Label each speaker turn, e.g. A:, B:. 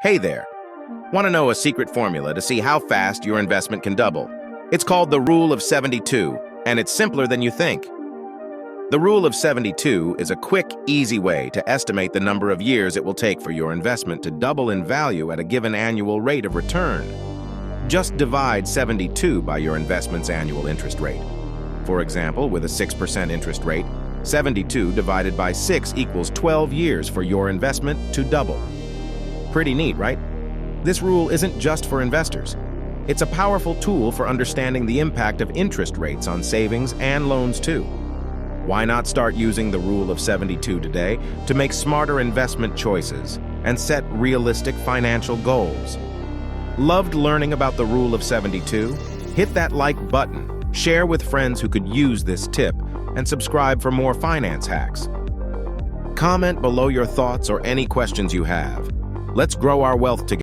A: Hey there. Want to know a secret formula to see how fast your investment can double? It's called the Rule of 72, and it's simpler than you think. The Rule of 72 is a quick, easy way to estimate the number of years it will take for your investment to double in value at a given annual rate of return. Just divide 72 by your investment's annual interest rate. For example, with a 6% interest rate, 72 divided by 6 equals 12 years for your investment to double. Pretty neat, right? This rule isn't just for investors. It's a powerful tool for understanding the impact of interest rates on savings and loans too. Why not start using the Rule of 72 today to make smarter investment choices and set realistic financial goals? Loved learning about the Rule of 72? Hit that like button, share with friends who could use this tip, and subscribe for more finance hacks. Comment below your thoughts or any questions you have. Let's grow our wealth together.